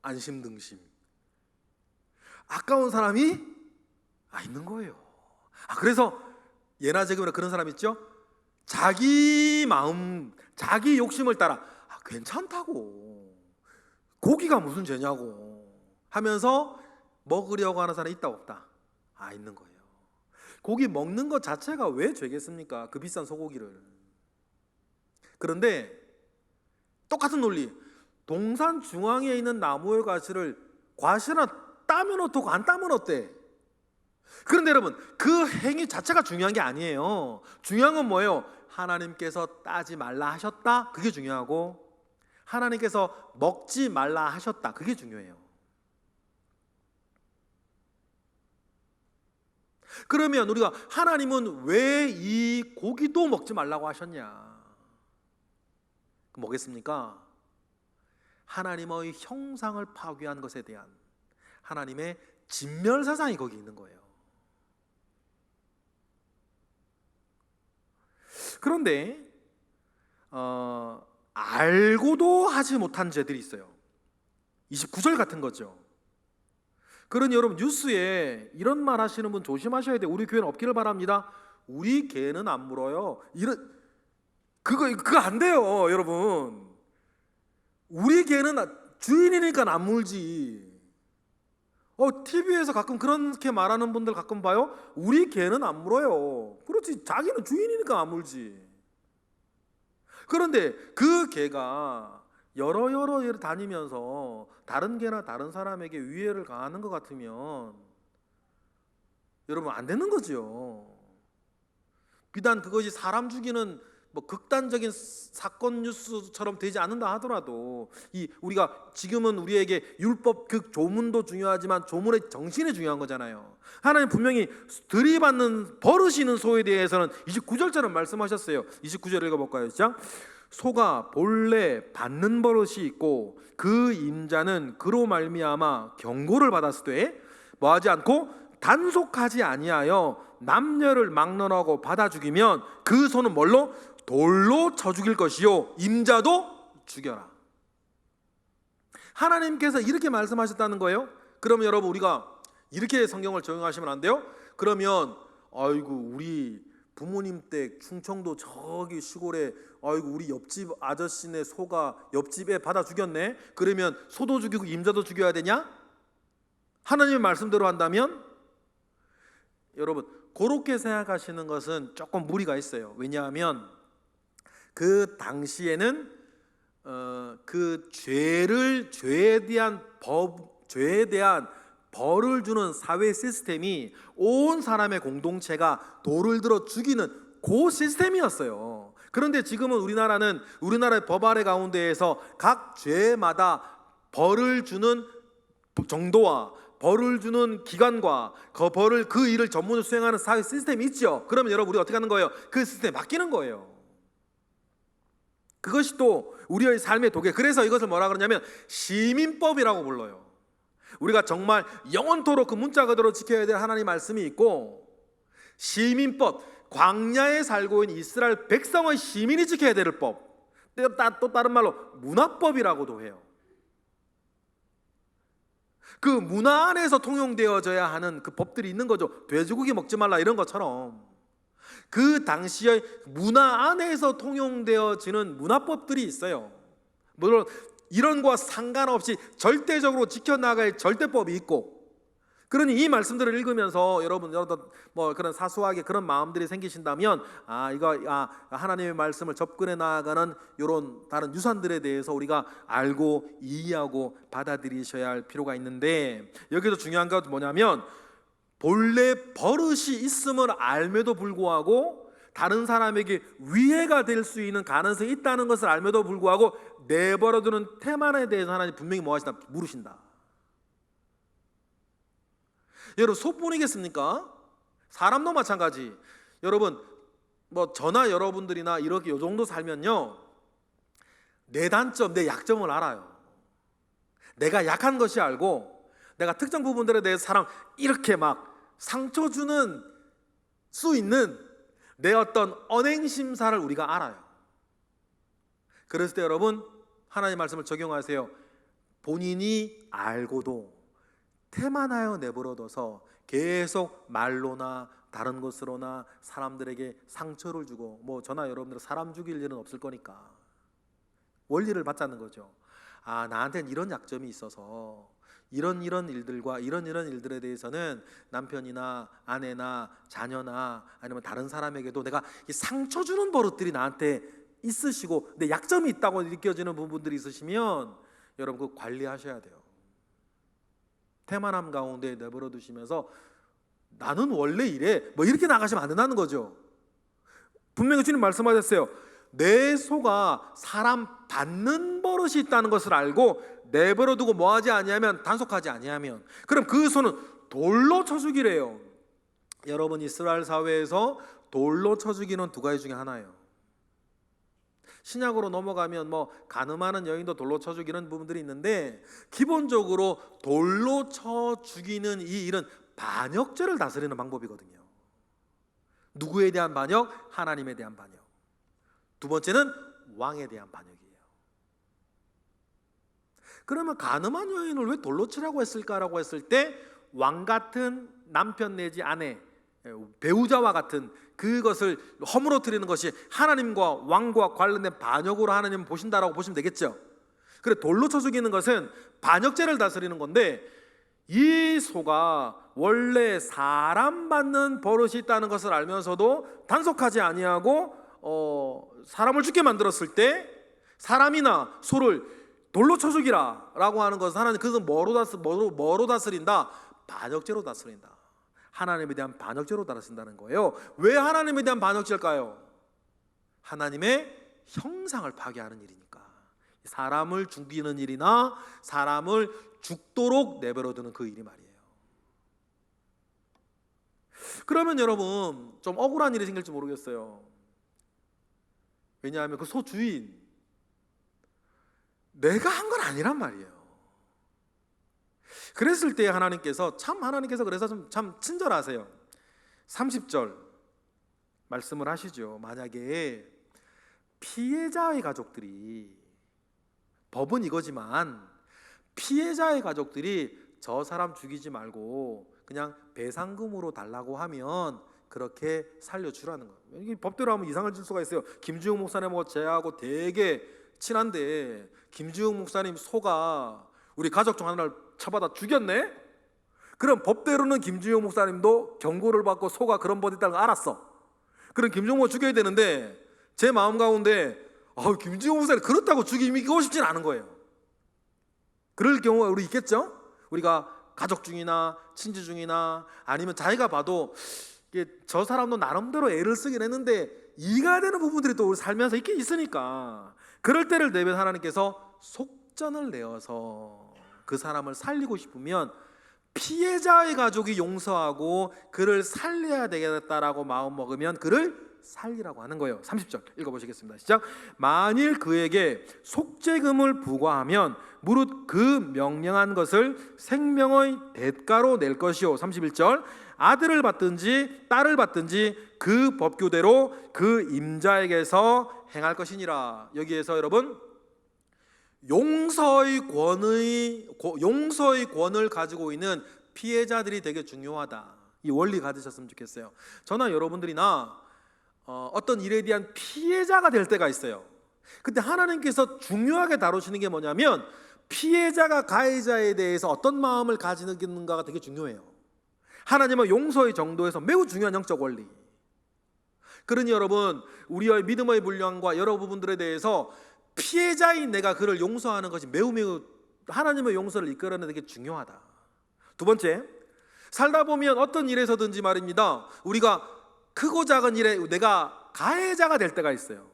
안심등심 아까운 사람이 있는 거예요. 그래서 예나 지금이나 그런 사람 있죠? 자기 마음, 자기 욕심을 따라 괜찮다고, 고기가 무슨 죄냐고 하면서 먹으려고 하는 사람이 있다 없다? 있는 거예요. 고기 먹는 것 자체가 왜 죄겠습니까? 그 비싼 소고기를. 그런데 똑같은 논리, 동산 중앙에 있는 나무의 가시를 과실은 따면 어떻고 안 따면 어때? 그런데 여러분, 그 행위 자체가 중요한 게 아니에요. 중요한 건 뭐예요? 하나님께서 따지 말라 하셨다, 그게 중요하고, 하나님께서 먹지 말라 하셨다, 그게 중요해요. 그러면 우리가 하나님은 왜 이 고기도 먹지 말라고 하셨냐? 뭐겠습니까? 하나님의 형상을 파괴한 것에 대한 하나님의 진멸사상이 거기 있는 거예요. 그런데 알고도 하지 못한 죄들이 있어요. 29절 같은 거죠. 그러니 여러분, 뉴스에 이런 말 하시는 분 조심하셔야 돼요. 우리 교회는 없기를 바랍니다. 우리 개는 안 물어요. 그거 안 돼요, 여러분. 우리 개는 주인이니까 안 물지. TV에서 가끔 그렇게 말하는 분들 가끔 봐요. 우리 개는 안 물어요. 그렇지, 자기는 주인이니까 안 물지. 그런데 그 개가 여러 다니면서 다른 개나 다른 사람에게 위해를 가하는 것 같으면 여러분, 안 되는 거죠. 비단 그것이 사람 죽이는 극단적인 사건 뉴스처럼 되지 않는다 하더라도 우리가 지금은 우리에게 율법 그 조문도 중요하지만 조문의 정신이 중요한 거잖아요. 하나님 분명히 들이받는 버릇이 있는 소에 대해서는 29절처럼 말씀하셨어요. 29절 읽어볼까요? 시작. 소가 본래 받는 버릇이 있고 그 임자는 그로 말미암아 경고를 받았을 때 뭐하지 않고 단속하지 아니하여 남녀를 막론하고 받아 죽이면 그 소는 뭘로? 돌로 쳐 죽일 것이요 임자도 죽여라. 하나님께서 이렇게 말씀하셨다는 거예요. 그러면 여러분, 우리가 이렇게 성경을 적용하시면 안 돼요? 그러면 아이고, 우리 부모님 댁 충청도 저기 시골에 아이고, 우리 옆집 아저씨네 소가 옆집에 받아 죽였네. 그러면 소도 죽이고 임자도 죽여야 되냐? 하나님의 말씀대로 한다면 여러분, 그렇게 생각하시는 것은 조금 무리가 있어요. 왜냐하면 그 당시에는 그 죄에 대한 벌을 주는 사회 시스템이 온 사람의 공동체가 돌을 들어 죽이는 그 시스템이었어요. 그런데 지금은 우리나라의 법 아래 가운데에서 각 죄마다 벌을 주는 정도와 벌을 주는 기관과 그 일을 전문으로 수행하는 사회 시스템이 있죠. 그러면 여러분, 우리 어떻게 하는 거예요? 그 시스템에 맡기는 거예요. 그것이 또 우리의 삶의 도개. 그래서 이것을 뭐라 그러냐면 시민법이라고 불러요. 우리가 정말 영원토록 그 문자 그대로 지켜야 될 하나님 말씀이 있고, 시민법, 광야에 살고 있는 이스라엘 백성의 시민이 지켜야 될 법, 또 다른 말로 문화법이라고도 해요. 그 문화 안에서 통용되어져야 하는 그 법들이 있는 거죠. 돼지고기 먹지 말라 이런 것처럼 그 당시의 문화 안에서 통용되어지는 문화법들이 있어요. 물론 이런 거와 상관없이 절대적으로 지켜나갈 절대법이 있고, 그러니 이 말씀들을 읽으면서 여러분 그런 사소하게 그런 마음들이 생기신다면 하나님의 말씀을 접근해 나아가는 이런 다른 유산들에 대해서 우리가 알고 이해하고 받아들이셔야 할 필요가 있는데, 여기서 중요한 건 뭐냐면 본래 버릇이 있음을 알매도 불구하고 다른 사람에게 위해가 될 수 있는 가능성이 있다는 것을 알매도 불구하고 내버려두는 태만에 대해서 하나님 분명히 뭐 하시나 물으신다. 여러분, 소뿐이겠습니까? 사람도 마찬가지. 여러분, 저나 여러분들이나 이렇게 요 정도 살면요, 내 단점, 내 약점을 알아요. 내가 약한 것이 알고 내가 특정 부분들에 대해서 사람 이렇게 막 상처 주는 수 있는 내 어떤 언행심사를 우리가 알아요. 그랬을 때 여러분, 하나님의 말씀을 적용하세요. 본인이 알고도 태만하여 내버려둬서 계속 말로나 다른 것으로나 사람들에게 상처를 주고, 저나 여러분들은 사람 죽일 일은 없을 거니까 원리를 받자는 거죠. 나한테는 이런 약점이 있어서 이런 일들과 이런 일들에 대해서는 남편이나 아내나 자녀나 아니면 다른 사람에게도 내가 상처 주는 버릇들이 나한테 있으시고 내 약점이 있다고 느껴지는 부분들이 있으시면 여러분, 그거 관리하셔야 돼요. 태만함 가운데 내버려 두시면서 나는 원래 이래 이렇게 나가시면 안 된다는 거죠. 분명히 주님 말씀하셨어요. 내 소가 사람 받는 버릇이 있다는 것을 알고 내버려 두고 뭐하지 아니하면, 단속하지 아니하면, 그럼 그 소는 돌로 쳐 죽이래요. 여러분, 이스라엘 사회에서 돌로 쳐 죽이는 두 가지 중에 하나예요. 신약으로 넘어가면 뭐 간음하는 여인도 돌로 쳐 죽이는 부분들이 있는데, 기본적으로 돌로 쳐 죽이는 이 일은 반역죄를 다스리는 방법이거든요. 누구에 대한 반역? 하나님에 대한 반역. 두 번째는 왕에 대한 반역이에요. 그러면 간음한 여인을 왜 돌로 치라고 했을까라고 했을 때, 왕 같은 남편 내지 아내, 배우자와 같은 그것을 허물어뜨리는 것이 하나님과 왕과 관련된 반역으로 하나님은 보신다라고 보시면 되겠죠. 그래, 돌로 쳐 죽이는 것은 반역죄를 다스리는 건데, 이 소가 원래 사람 받는 버릇이 있다는 것을 알면서도 단속하지 아니하고 사람을 죽게 만들었을 때, 사람이나 소를 돌로 쳐 죽이라 라고 하는 것은 하나님, 그것은 뭐로 다스린다? 반역죄로 다스린다. 하나님에 대한 반역죄로 다스린다는 거예요. 왜 하나님에 대한 반역죄일까요? 하나님의 형상을 파괴하는 일이니까. 사람을 죽이는 일이나 사람을 죽도록 내버려두는 그 일이 말이에요. 그러면 여러분, 좀 억울한 일이 생길지 모르겠어요. 왜냐하면 그 소 주인, 내가 한 건 아니란 말이에요. 그랬을 때 하나님께서 그래서 참 친절하세요. 30절 말씀을 하시죠. 만약에 피해자의 가족들이, 법은 이거지만 피해자의 가족들이 저 사람 죽이지 말고 그냥 배상금으로 달라고 하면 그렇게 살려주라는 거예요. 이게 법대로 하면 이상할 수가 있어요. 김주영 목사님하고 제하고 되게 친한데, 김주영 목사님 소가 우리 가족 중 하나를 쳐받아 죽였네? 그럼 법대로는 김주영 목사님도 경고를 받고 소가 그런 법이 있다는 걸 알았어. 그럼 김주영 목사 죽여야 되는데, 제 마음 가운데 김주영 목사님 그렇다고 죽이고 싶진 않은 거예요. 그럴 경우가 우리 있겠죠? 우리가 가족 중이나 친지 중이나 아니면 자기가 봐도 저 사람도 나름대로 애를 쓰긴 했는데 이해가 되는 부분들이 또 우리 살면서 있긴 있으니까, 그럴 때를 대비해서 하나님께서 속전을 내어서 그 사람을 살리고 싶으면 피해자의 가족이 용서하고 그를 살려야 되겠다라고 마음 먹으면 그를 살리라고 하는 거예요. 30절 읽어보시겠습니다. 시작. 만일 그에게 속죄금을 부과하면 무릇 그 명령한 것을 생명의 대가로 낼 것이요. 31절. 아들을 받든지 딸을 받든지 그 법규대로 그 임자에게서 행할 것이니라. 여기에서 여러분, 용서의 권을 가지고 있는 피해자들이 되게 중요하다. 이 원리 가지셨으면 좋겠어요. 저나 여러분들이나 어떤 일에 대한 피해자가 될 때가 있어요. 근데 하나님께서 중요하게 다루시는 게 뭐냐면, 피해자가 가해자에 대해서 어떤 마음을 가지는가가 되게 중요해요. 하나님은 용서의 정도에서 매우 중요한 영적 원리. 그러니 여러분, 우리의 믿음의 분량과 여러 부분들에 대해서 피해자인 내가 그를 용서하는 것이 매우 하나님의 용서를 이끌어내는 게 중요하다. 두 번째, 살다 보면 어떤 일에서든지 말입니다, 우리가 크고 작은 일에 내가 가해자가 될 때가 있어요.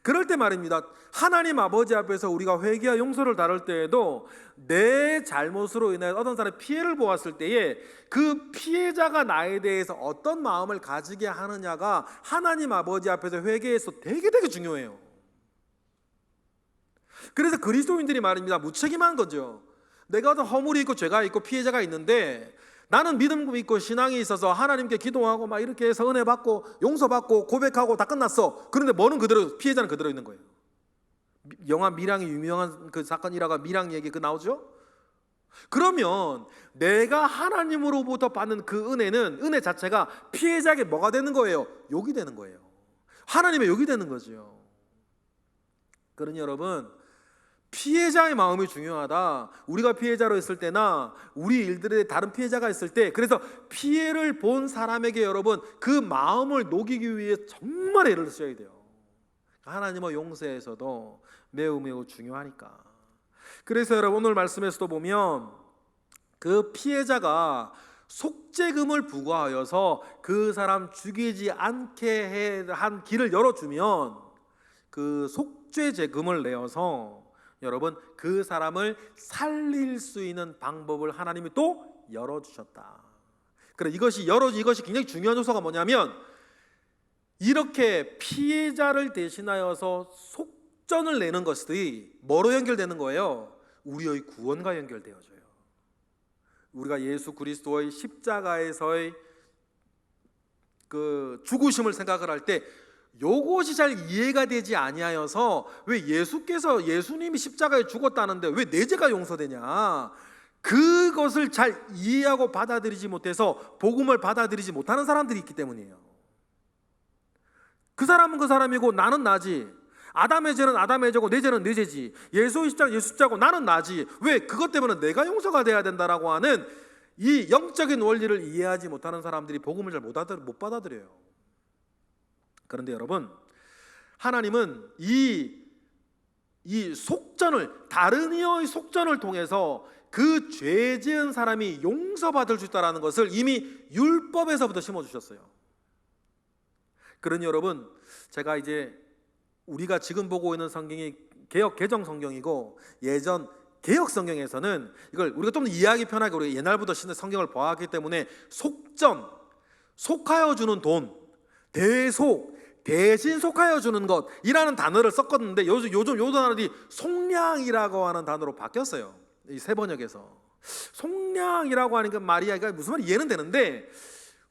그럴 때 말입니다, 하나님 아버지 앞에서 우리가 회개와 용서를 다룰 때에도 내 잘못으로 인해 어떤 사람이 피해를 보았을 때에 그 피해자가 나에 대해서 어떤 마음을 가지게 하느냐가 하나님 아버지 앞에서 회개에서 되게 중요해요. 그래서 그리스도인들이 말입니다, 무책임한 거죠. 내가 어떤 허물이 있고 죄가 있고 피해자가 있는데, 나는 믿음 있고 신앙이 있어서 하나님께 기도하고 막 이렇게 해서 은혜 받고 용서받고 고백하고 다 끝났어. 그런데 뭐는 그대로, 피해자는 그대로 있는 거예요. 영화 미량의 유명한 그 사건 일화가 미량 얘기 그 나오죠. 그러면 내가 하나님으로부터 받는 그 은혜 자체가 피해자에게 뭐가 되는 거예요? 욕이 되는 거예요. 하나님의 욕이 되는 거죠. 그러니 여러분, 피해자의 마음이 중요하다. 우리가 피해자로 있을 때나 우리 일들에 다른 피해자가 있을 때, 그래서 피해를 본 사람에게 여러분 그 마음을 녹이기 위해 정말 애를 써야 돼요. 하나님의 용서에서도 매우 중요하니까. 그래서 여러분, 오늘 말씀에서도 보면 그 피해자가 속죄금을 부과하여서 그 사람 죽이지 않게 한 길을 열어주면, 그 속죄제금을 내어서 여러분 그 사람을 살릴 수 있는 방법을 하나님이 또 열어주셨다. 그래, 이것이 굉장히 중요한 요소가 뭐냐면, 이렇게 피해자를 대신하여서 속전을 내는 것이 뭐로 연결되는 거예요? 우리의 구원과 연결되어져요. 우리가 예수 그리스도의 십자가에서의 그 죽으심을 생각을 할 때 요것이 잘 이해가 되지 아니하여서 왜 예수님이 십자가에 죽었다는데 왜 내 죄가 용서되냐, 그것을 잘 이해하고 받아들이지 못해서 복음을 받아들이지 못하는 사람들이 있기 때문이에요. 그 사람은 그 사람이고 나는 나지. 아담의 죄는 아담의 죄고 내 죄는 내 죄지. 예수의 십자가 예수 십자가고 나는 나지. 왜 그것 때문에 내가 용서가 돼야 된다라고 하는 이 영적인 원리를 이해하지 못하는 사람들이 복음을 잘 못 받아들여요. 그런데 여러분, 하나님은 이 속전을, 다른 이의 속전을 통해서 그 죄 지은 사람이 용서받을 수 있다는 것을 이미 율법에서부터 심어주셨어요. 그러니 여러분, 제가 이제 우리가 지금 보고 있는 성경이 개역 개정 성경이고 예전 개역 성경에서는 이걸 우리가 좀 더 이해하기 편하게 우리가 옛날부터 성경을 봐왔기 때문에 속전, 속하여 주는 돈, 대속, 대신 속하여 주는 것이라는 단어를 썼거든요. 요즘 요 단어들이 속량이라고 하는 단어로 바뀌었어요. 이 새 번역에서 속량이라고 하니까 마리아가 무슨 말이 이해는 되는데,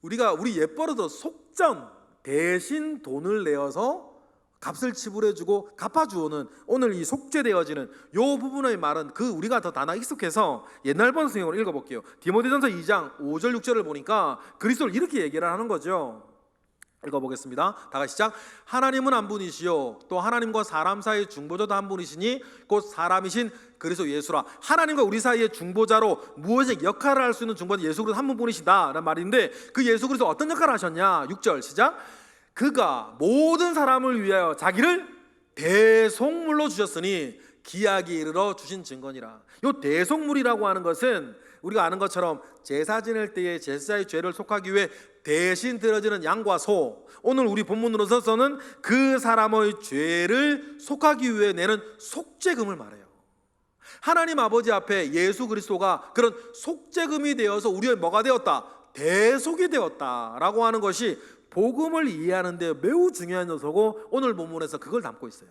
우리 옛버릇도 속전, 대신 돈을 내어서 값을 지불해주고 갚아주는, 오늘 이 속죄되어지는 요 부분의 말은 우리가 더 단어 익숙해서 옛날 번역 성경으로 읽어볼게요. 디모데전서 2장 5절 6절을 보니까 그리스도를 이렇게 얘기를 하는 거죠. 읽어보겠습니다. 다 같이 시작. 하나님은 한 분이시요 또 하나님과 사람 사이의 중보자도 한 분이시니 곧 사람이신 그리스도 예수라. 하나님과 우리 사이의 중보자로 무엇의 역할을 할 수 있는 중보자 예수 그리스도 한 분뿐이시다 라는 말인데, 그 예수 그리스도 어떤 역할을 하셨냐. 6절 시작. 그가 모든 사람을 위하여 자기를 대속물로 주셨으니 기약이 이르러 주신 증거니라. 이 대속물이라고 하는 것은 우리가 아는 것처럼 제사 지낼 때에 제사의 죄를 속하기 위해 대신 드려지는 양과 소, 오늘 우리 본문으로서는 그 사람의 죄를 속하기 위해 내는 속죄금을 말해요. 하나님 아버지 앞에 예수 그리스도가 그런 속죄금이 되어서 우리의 뭐가 되었다? 대속이 되었다라고 하는 것이 복음을 이해하는 데 매우 중요한 요소고, 오늘 본문에서 그걸 담고 있어요.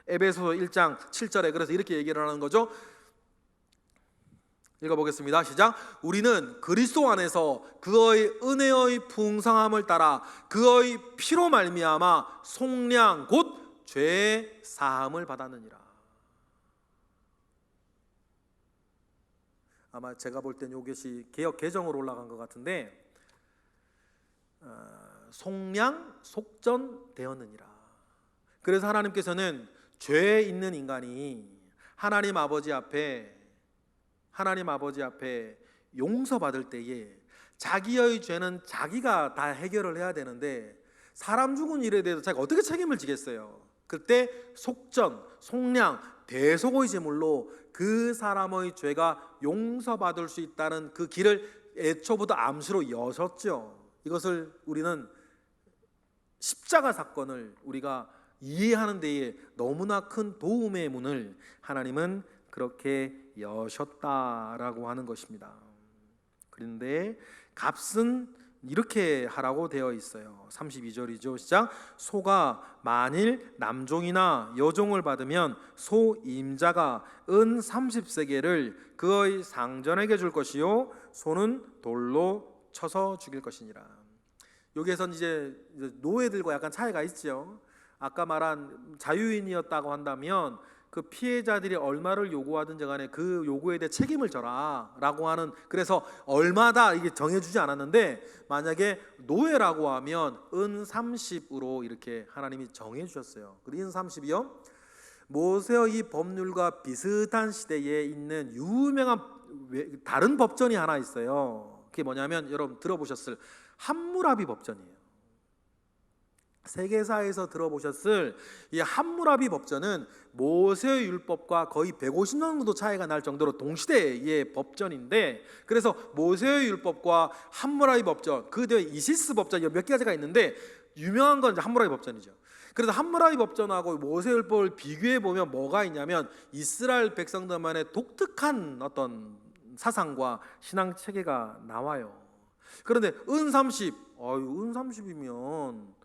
에베소서 1장 7절에 그래서 이렇게 얘기를 하는 거죠. 읽어보겠습니다. 시작. 우리는 그리스도 안에서 그의 은혜의 풍성함을 따라 그의 피로 말미암아 속량 곧 죄 사함을 받았느니라. 아마 제가 볼 땐 이것이 개역 개정으로 올라간 것 같은데, 속량 속전 되었느니라. 그래서 하나님께서는 죄 있는 인간이 하나님 아버지 앞에 용서받을 때에 자기의 죄는 자기가 다 해결을 해야 되는데, 사람 죽은 일에 대해서 자기가 어떻게 책임을 지겠어요? 그때 속전, 속량, 대속의 제물로 그 사람의 죄가 용서받을 수 있다는 그 길을 애초부터 암시로 여셨죠. 이것을 우리는 십자가 사건을 우리가 이해하는 데에 너무나 큰 도움의 문을 하나님은 그렇게 여셨다라고 하는 것입니다. 그런데 값은 이렇게 하라고 되어 있어요. 32절이죠. 시작. 소가 만일 남종이나 여종을 받으면 소 임자가 은 30세겔을 그의 상전에게 줄 것이요 소는 돌로 쳐서 죽일 것이니라. 여기에선 이제 노예들과 약간 차이가 있죠. 아까 말한 자유인이었다고 한다면 그 피해자들이 얼마를 요구하든지 간에 그 요구에 대해 책임을 져라 라고 하는, 그래서 얼마다 이게 정해주지 않았는데, 만약에 노예라고 하면 은 30으로 이렇게 하나님이 정해주셨어요. 그리고 은 30이요 모세의 이 법률과 비슷한 시대에 있는 유명한 다른 법전이 하나 있어요. 그게 뭐냐면 여러분 들어보셨을 함무라비 법전이에요. 세계사에서 들어보셨을 이 함무라비 법전은 모세의 율법과 거의 150년 정도 차이가 날 정도로 동시대의 법전인데, 그래서 모세의 율법과 함무라비 법전, 그 뒤에 이시스 법전, 몇 가지가 있는데 유명한 건 이제 함무라비 법전이죠. 그래서 함무라비 법전하고 모세 율법을 비교해 보면 뭐가 있냐면 이스라엘 백성들만의 독특한 어떤 사상과 신앙 체계가 나와요. 그런데 은 30, 은 30이면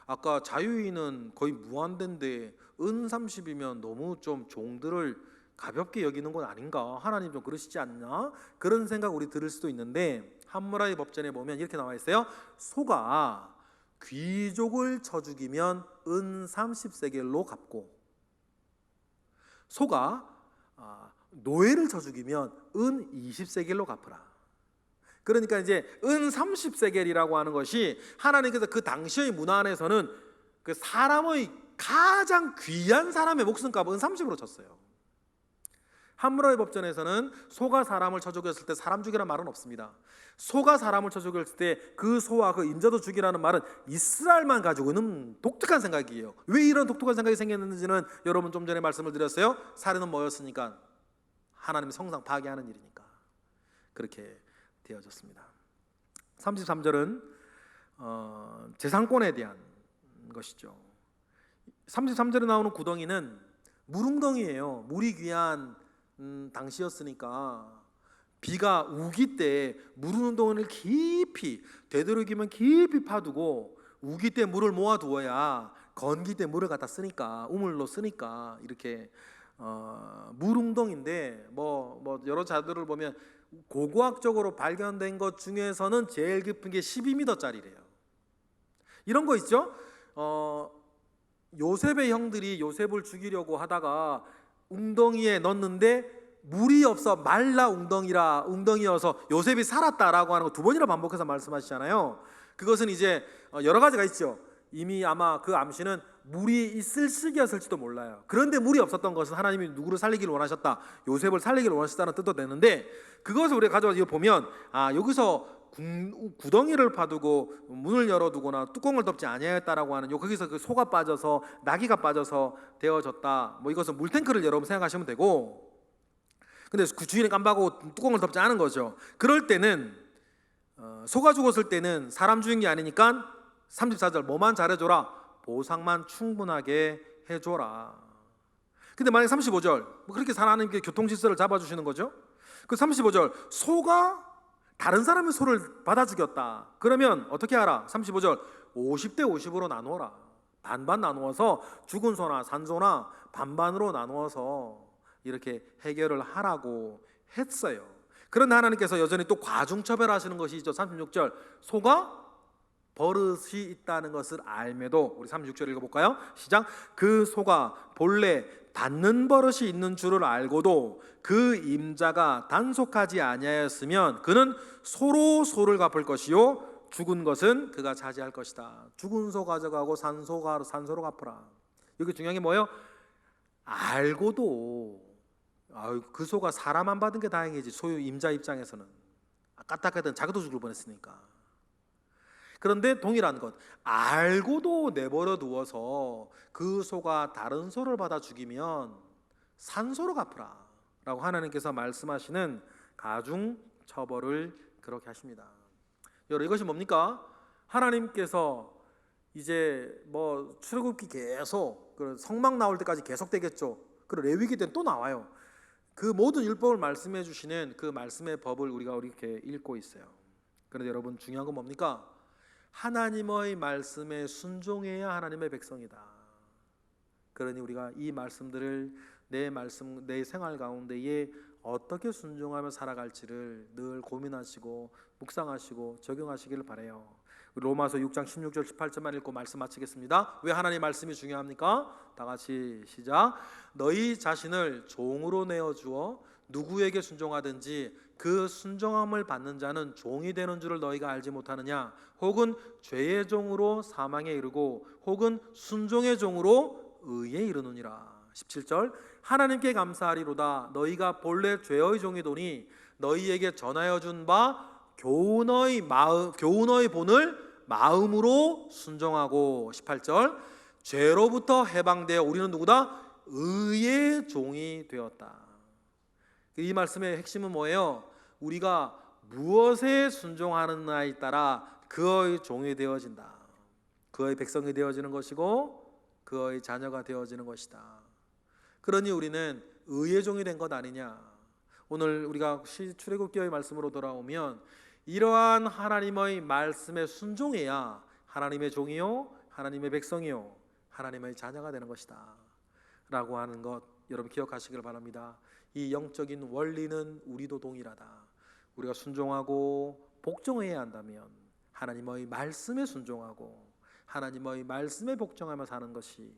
아까 자유인은 거의 무한대인데 은 30이면 너무 좀 종들을 가볍게 여기는 건 아닌가? 하나님 좀 그러시지 않나? 그런 생각 우리 들을 수도 있는데 함무라비 법전에 보면 이렇게 나와 있어요. 소가 귀족을 쳐 죽이면 은 30세겔로 갚고, 소가 노예를 쳐 죽이면 은 20세겔로 갚으라. 그러니까 이제 은 30세겔이라고 하는 것이 하나님께서 그 당시의 문화 안에서는 그 사람의 가장 귀한 사람의 목숨값을 은 30으로 쳤어요. 함무라비 법전에서는 소가 사람을 쳐 죽였을 때 사람 죽이라는 말은 없습니다. 소가 사람을 쳐 죽였을 때 그 소와 그 임자도 죽이라는 말은 이스라엘만 가지고 있는 독특한 생각이에요. 왜 이런 독특한 생각이 생겼는지는 여러분 좀 전에 말씀을 드렸어요. 살인은 뭐였으니까? 하나님의 성상 파괴하는 일이니까 그렇게 되어졌습니다. 33절은 재산권에 대한 것이죠. 33절에 나오는 구덩이는 물웅덩이예요. 물이 귀한 당시였으니까 비가 우기 때 물웅덩이를 깊이, 되도록이면 깊이 파두고 우기 때 물을 모아두어야 건기 때 물을 갖다 쓰니까, 우물로 쓰니까 이렇게 물웅덩인데 뭐 여러 자료를 보면 고고학적으로 발견된 것 중에서는 제일 깊은 게 12m짜리래요. 이런 거 있죠? 요셉의 형들이 요셉을 죽이려고 하다가 웅덩이에 넣었는데 물이 없어 말라 웅덩이여서 요셉이 살았다라고 하는 거 두 번이나 반복해서 말씀하시잖아요. 그것은 이제 여러 가지가 있죠. 이미 아마 그 암시는 물이 있을 시기였을지도 몰라요. 그런데 물이 없었던 것은 하나님이 누구를 살리기를 원하셨다, 요셉을 살리기를 원하셨다는 뜻도 되는데, 그것을 우리가 가져와서 보면 여기서 구덩이를 파두고 문을 열어두거나 뚜껑을 덮지 아니하였다라고 하는 거기서 그 소가 빠져서 나귀가 빠져서 되어졌다, 뭐 이것은 물탱크를 여러분 생각하시면 되고, 근데 그 주인이 깜빡하고 뚜껑을 덮지 않은 거죠. 그럴 때는 소가 죽었을 때는 사람 죽인 게 아니니까 34절 뭐만 잘해줘라, 보상만 충분하게 해줘라. 근데 만약 35절 그렇게 하나님께 교통질서를 잡아주시는 거죠. 그 35절 소가 다른 사람의 소를 받아 죽였다. 그러면 어떻게 하라? 35절 50대 50으로 나누어라. 반반 나누어서 죽은 소나 산소나 반반으로 나누어서 이렇게 해결을 하라고 했어요. 그런데 하나님께서 여전히 또 과중처벌하시는 것이 있죠. 36절 소가 버릇이 있다는 것을 알매도, 우리 36절 읽어볼까요? 시작. 그 소가 본래 받는 버릇이 있는 줄을 알고도 그 임자가 단속하지 아니하였으면 그는 소로 소를 갚을 것이요 죽은 것은 그가 차지할 것이다. 죽은 소 가져가고 산소로 갚으라. 여기 중요한 게 뭐예요? 알고도 그 소가 사람 안 받은 게 다행이지, 소유 임자 입장에서는 까딱하던 자기도 죽을 뻔했으니까. 그런데 동일한 것, 알고도 내버려 두어서 그 소가 다른 소를 받아 죽이면 산소로 갚으라 라고 하나님께서 말씀하시는 가중 처벌을 그렇게 하십니다. 여러분, 이것이 뭡니까? 하나님께서 이제 뭐 출애굽기 계속 성막 나올 때까지 계속 되겠죠. 그리고 레위기 때는 또 나와요. 그 모든 율법을 말씀해 주시는 그 말씀의 법을 우리가 이렇게 읽고 있어요. 그런데 여러분, 중요한 건 뭡니까? 하나님의 말씀에 순종해야 하나님의 백성이다. 그러니 우리가 이 말씀들을 내 생활 가운데에 어떻게 순종하며 살아갈지를 늘 고민하시고 묵상하시고 적용하시기를 바라요. 로마서 6장 16절 18절만 읽고 말씀 마치겠습니다. 왜 하나님 말씀이 중요합니까? 다 같이 시작. 너희 자신을 종으로 내어주어 누구에게 순종하든지 그 순종함을 받는 자는 종이 되는 줄을 너희가 알지 못하느냐? 혹은 죄의 종으로 사망에 이르고 혹은 순종의 종으로 의에 이르느니라. 17절 하나님께 감사하리로다. 너희가 본래 죄의 종이더니 너희에게 전하여 준 바 교훈의 본을 마음으로 순종하고. 18절 죄로부터 해방되어 우리는 누구다? 의의 종이 되었다. 이 말씀의 핵심은 뭐예요? 우리가 무엇에 순종하느냐에 따라 그의 종이 되어진다. 그의 백성이 되어지는 것이고 그의 자녀가 되어지는 것이다. 그러니 우리는 의의 종이 된 것 아니냐. 오늘 우리가 출애굽기의 말씀으로 돌아오면 이러한 하나님의 말씀에 순종해야 하나님의 종이요 하나님의 백성이요 하나님의 자녀가 되는 것이다 라고 하는 것 여러분 기억하시길 바랍니다. 이 영적인 원리는 우리도 동일하다. 우리가 순종하고 복종해야 한다면 하나님의 말씀에 순종하고 하나님의 말씀에 복종하며 사는 것이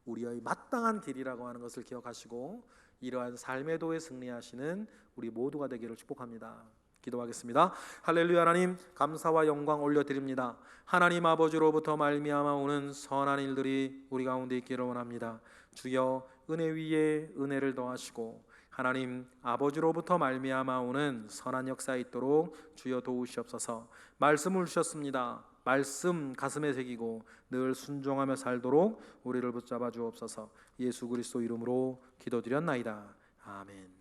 우리의 마땅한 길이라고 하는 것을 기억하시고 이러한 삶의 도에 승리하시는 우리 모두가 되기를 축복합니다. 기도하겠습니다. 할렐루야. 하나님 감사와 영광 올려드립니다. 하나님 아버지로부터 말미암아 오는 선한 일들이 우리 가운데 있기를 원합니다. 주여 은혜 위에 은혜를 더하시고 하나님 아버지로부터 말미암아 오는 선한 역사 있도록 주여 도우시옵소서. 말씀을 주셨습니다. 말씀 가슴에 새기고 늘 순종하며 살도록 우리를 붙잡아 주옵소서. 예수 그리스도 이름으로 기도드렸나이다. 아멘.